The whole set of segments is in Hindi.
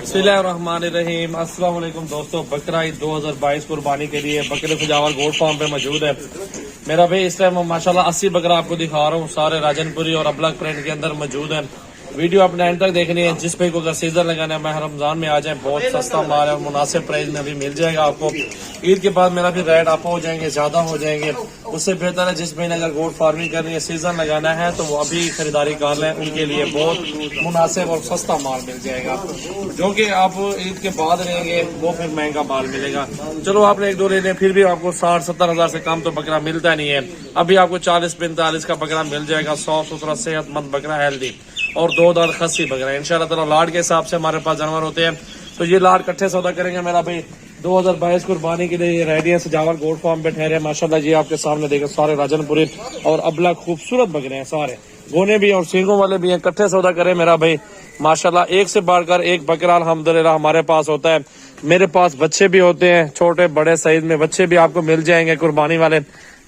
बिस्मिल्लाहिर्रहमानिर्रहीम। अस्सलाम वालेकुम दोस्तों, बकरा ईद 2022 कुर्बानी के लिए बकरे सजावल गोट फार्म पे मौजूद है मेरा भाई। इस टाइम माशाल्लाह 80 बकरा आपको दिखा रहा हूँ, सारे राजनपुरी और अबलग प्रिंट के अंदर मौजूद है। वीडियो अपने एंड तक देखनी है। जिस भाई को अगर सीजन लगाना है मैं रमजान में आ जाए, बहुत सस्ता माल है और मुनासिब प्राइस में अभी मिल जाएगा आपको। ईद के बाद मेरा भी रेट अप हो जाएंगे, ज्यादा हो जाएंगे। उससे बेहतर है जिस भाई ने अगर गोट फार्मिंग करनी है, सीजन लगाना है, तो वो अभी खरीदारी कर लें, उनके लिए बहुत मुनासिब और सस्ता माल मिल जाएगा। जो कि आप ईद के बाद लेंगे वो फिर महंगा माल मिलेगा। चलो आपने एक दो ले लें, फिर भी आपको 60-70 हजार से कम तो बकरा मिलता नहीं है। अभी आपको 40-45 का बकरा मिल जाएगा, 100-100 सेहतमंद बकरा, हेल्दी और 2 दांत खस्सी बकरा। इंशाल्लाह ताला लाड के हिसाब से हमारे पास जानवर होते हैं, तो ये लाड इकट्ठे सौदा करेंगे मेरा भाई। 2022 कुर्बानी के लिए रेडी है। सजावल गोट फार्म पे ठहरे माशाल्लाह जी, आपके सामने देखे सारे राजनपुरी और अबला खूबसूरत बकरे हैं, सारे गोने भी और सींगों वाले भी हैं। इकट्ठे सौदा करे मेरा भाई माशाल्लाह। एक से बढ़कर एक बकरा अल्हम्दुलिल्लाह हमारे पास होता है। मेरे पास बच्चे भी होते हैं, छोटे बड़े साइज में बच्चे भी आपको मिल जाएंगे कुर्बानी वाले।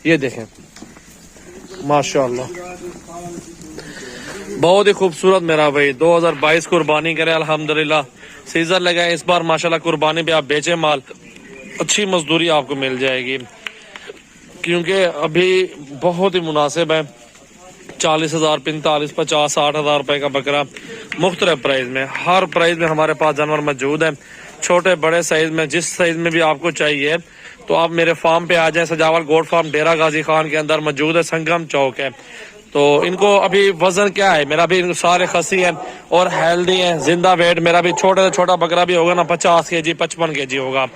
ये देखें माशाल्लाह, बहुत ही खूबसूरत मेरा भाई। 2022 कुर्बानी करे अल्हम्दुलिल्लाह। सीजन लगाए इस बार माशाल्लाह, कुर्बानी पे आप बेचे माल, अच्छी मजदूरी आपको मिल जाएगी, क्योंकि अभी बहुत ही मुनासिब है। 40,000, 45, 50, 60 हजार रुपए का बकरा मुख्तलिफ प्राइस में, हर प्राइस में हमारे पास जानवर मौजूद है। छोटे बड़े साइज में, जिस साइज में भी आपको चाहिए तो आप मेरे फार्म पे आ जाए। सजावल गोट फार्म डेरा गाजी खान के अंदर मौजूद है, संगम चौक है। तो इनको अभी वजन क्या है मेरा भी, इनको सारे खसी हैं और हेल्दी हैं, जिंदा वेट मेरा भी। छोटे से छोटा बकरा भी होगा ना 50 केजी 55 केजी होगा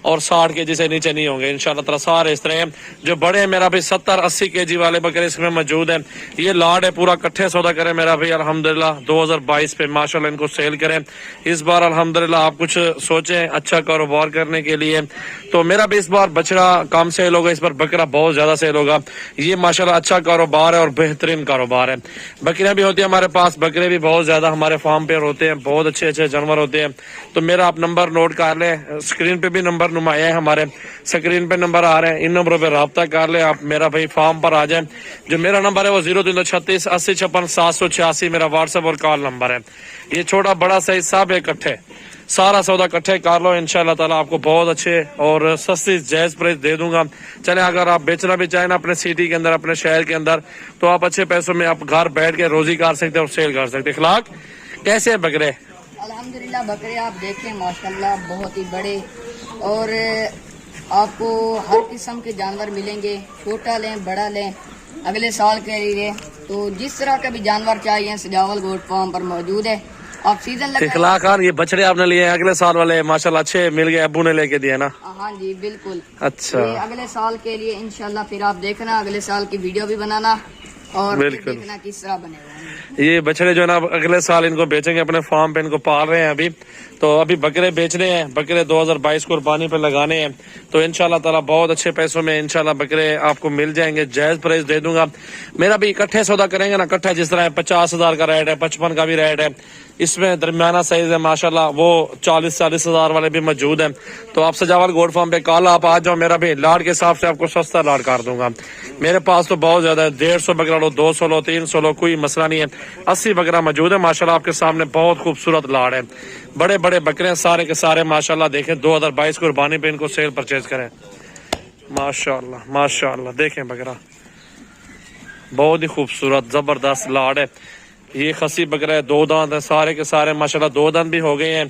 और 60 केजी से नीचे नहीं होंगे इंशाल्लाह ताला। सारे इस तरह हैं। जो बड़े हैं मेरा भी 70-80 केजी वाले बकरे इसमें मौजूद हैं। ये लाड है पूरा, इकट्ठे सौदा करें मेरा भाई अल्हम्दुलिल्लाह। 2022 पे माशाल्लाह इनको सेल करें इस बार अल्हम्दुलिल्लाह। आप कुछ सोचें अच्छा कारोबार करने के लिए, तो मेरा भी इस बार बछड़ा कम सेल होगा, इस बार बकरा बहुत ज्यादा सेल होगा। ये माशाल्लाह अच्छा कारोबार है और बेहतरीन कारोबार है। बकरियां भी होती है हमारे पास, बकरे भी बहुत ज्यादा हमारे फार्म पे होते हैं, बहुत अच्छे अच्छे जानवर होते हैं। तो मेरा आप नंबर नोट कर ले, स्क्रीन पे भी नंबर नुमाया है, हमारे स्क्रीन पे नंबर आ रहे हैं, इन नंबरों पे राब्ता कर ले। आप मेरा भाई फार्म पर आ जाए। जो मेरा नंबर है वो 0336 80 56 786 मेरा व्हाट्सएप और कॉल नंबर है। ये छोटा बड़ा साइज सब इकट्ठे, सारा सौदा इकट्ठे कर लो इंशाल्लाह ताला। आपको बहुत अच्छे और सस्ती जायज प्राइस दे दूंगा। चले अगर आप बेचना भी चाहें ना अपने सिटी के अंदर, अपने शहर के अंदर, तो आप अच्छे पैसों में आप घर बैठ के रोजी कर सकते हैं और सेल कर सकते हैं। इखलाक कैसे है बकरे? अल्हम्दुलिल्लाह बकरे आप देखें माशाल्लाह बहुत ही बड़े, और आपको हर किस्म के जानवर मिलेंगे, छोटा लें बड़ा लें, अगले साल के लिए। तो जिस तरह का भी जानवर चाहिए सजावल गोट फार्म पर मौजूद है। आप सीजन इखलाक खान, ये बछड़े आपने लिए हैं अगले साल वाले माशाल्लाह, अच्छे मिल गए, अब्बू ने लेके दिए ना? हाँ जी बिल्कुल। अच्छा, ये अगले साल के लिए इंशाल्लाह। फिर आप देखना अगले साल की वीडियो भी बनाना और बिल्कुल देखना किस तरह बनेगा। ये बछड़े जो है ना अगले साल इनको बेचेंगे अपने फार्म पे, इनको पाल रहे हैं अभी। तो अभी बकरे बेचने हैं, बकरे 2022 कुर्बानी पे लगाने हैं। तो इंशाल्लाह ताला बहुत अच्छे पैसों में इंशाल्लाह बकरे आपको मिल जाएंगे, जायज प्राइस दे दूंगा। मेरा भी इकट्ठे सौदा करेंगे ना, इकट्ठा जिस तरह 50 हजार का रेट है, 55 का भी रेट है, इसमें दरमियाना साइज है माशाल्लाह, वो 40-40 हजार वाले भी मौजूद हैं। तो आप सजावल गोट फार्म पे कल आप आ जाओ, मेरा भी लाड के हिसाब से आपको सस्ता लाड कर दूंगा। मेरे पास तो बहुत ज्यादा है, 150 बकरा लो, 200 लो, 300 लो, कोई मसला नहीं है। 80 बकरा मौजूद है माशाल्लाह, आपके सामने बहुत खूबसूरत लाड है। बड़े बड़े बकरे हैं सारे के सारे माशाल्लाह। देखें 2022 कुर्बानी पे इनको सेल परचेज करें माशाल्लाह माशाल्लाह। देखें बकरा बहुत ही खूबसूरत जबरदस्त लाड है। ये खसी बकरा है, 2 दांत है, सारे के सारे माशाल्लाह 2 दांत भी हो गए हैं।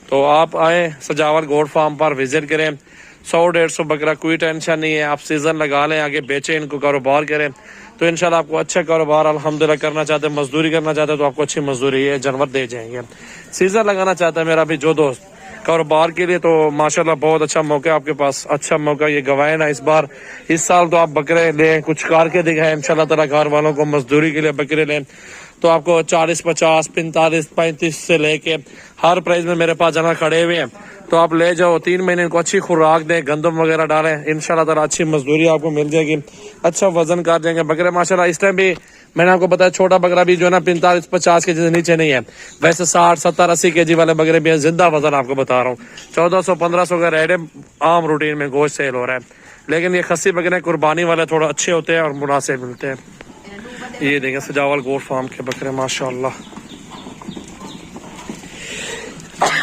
तो आप आए सजावल गोट फार्म पर विजिट करें। 100-150 बकरा, कोई टेंशन नहीं है। आप सीजन लगा लें, आगे बेचें, इनको कारोबार करें, तो इंशाल्लाह आपको अच्छा कारोबार अल्हम्दुलिल्लाह करना चाहते हैं, मजदूरी करना चाहते हैं, तो आपको अच्छी मजदूरी है जानवर दे जाएंगे। सीजन लगाना चाहता है मेरा भी जो दोस्त कारोबार के लिए, तो माशाल्लाह बहुत अच्छा मौका है आपके पास, अच्छा मौका ये गवाए ना इस बार। इस साल तो आप बकरे लें, कुछ करके दिखाएं इंशाल्लाह ताला। घर वालों को मजदूरी के लिए बकरे लें तो आपको 40, 50, 45, 35 से लेके हर प्राइस में मेरे पास जानवर खड़े हुए हैं। तो आप ले जाओ, 3 महीने इनको अच्छी खुराक दें, गंदम वगैरह डालें, इंशाल्लाह ताला अच्छी मजदूरी आपको मिल जाएगी, अच्छा वजन कर देंगे बकरे माशाल्लाह। इस टाइम भी मैंने आपको बताया छोटा बकरा भी जो है ना 45-50 के जी से नीचे नहीं है, वैसे 60-70-80 केजी वाले बकरे भी हैं। जिंदा वजन आपको बता रहा हूँ, 1400-1500 का रेट है आम रूटीन में गोश्त सेल हो रहा है। लेकिन ये खस्सी बकरे कुर्बानी वाले थोड़ा अच्छे होते हैं और मुनासिब मिलते हैं। ये देखें सजावल गोट फार्म के बकरे माशाल्लाह।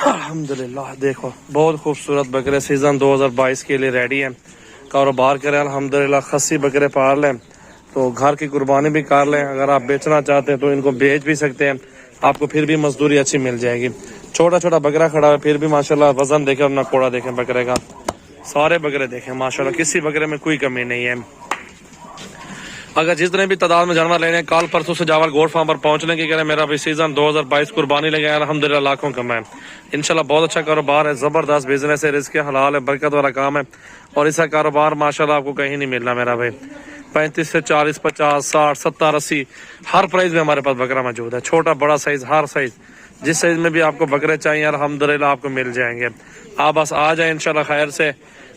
अल्हम्दुलिल्लाह देखो बहुत खूबसूरत बकरे सीज़न 2022 के लिए रेडी हैं। कारोबार करें अल्हम्दुलिल्लाह, खस्सी बकरे पाल लें तो घर की कुर्बानी भी कर लें। अगर आप बेचना चाहते हैं तो इनको बेच भी सकते हैं, आपको फिर भी मजदूरी अच्छी मिल जाएगी। छोटा छोटा बकरा खड़ा है फिर भी माशाल्लाह वजन देखें और नकोड़ा देखें बकरे का, सारे बकरे देखें माशाल्लाह, किसी बकरे में कोई कमी नहीं है। अगर जितने भी तादाद में जानवर लेने कल परसों से जावर गोड फार्म पर पहुंचने की करें। मेरा भी सीजन 2022 कुर्बानी लगे अल्हम्दुलिल्लाह लाखों कमाए इंशाल्लाह। बहुत अच्छा कारोबार है, जबरदस्त बिजनेस है, रिस्क हलाल है, बरकत वाला काम है और इसका कारोबार माशाल्लाह आपको कहीं नहीं मिलना मेरा भाई। 35 से 40, 50, 60, 70, 80 हर प्राइस में हमारे पास बकरा मौजूद है। छोटा बड़ा साइज, हर साइज, जिस साइज में भी आपको बकरे चाहिए अल्हम्दुलिल्लाह आपको मिल जाएंगे। आप बस आ जाए इंशाल्लाह खैर से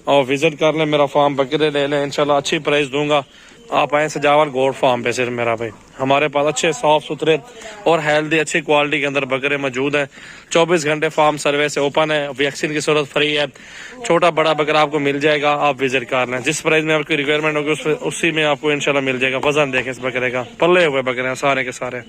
और विजिट कर लें मेरा फार्म, बकरे ले लें इंशाल्लाह, अच्छी प्राइस दूंगा। आप आए सजावल गोड फार्म पे सिर्फ मेरा भाई। हमारे पास अच्छे साफ सुथरे और हेल्दी अच्छी क्वालिटी के अंदर बकरे मौजूद हैं। 24 घंटे फार्म सर्विस ओपन है, वैक्सीन की जरूरत फ्री है। छोटा बड़ा बकरा आपको मिल जाएगा, आप विजिट कर लें। जिस प्राइस में आपकी रिक्वायरमेंट होगी उसी में आपको इंशाल्लाह मिल जाएगा। वजन देखें इस बकरे का, पल्ले हुए बकरे हैं सारे के सारे।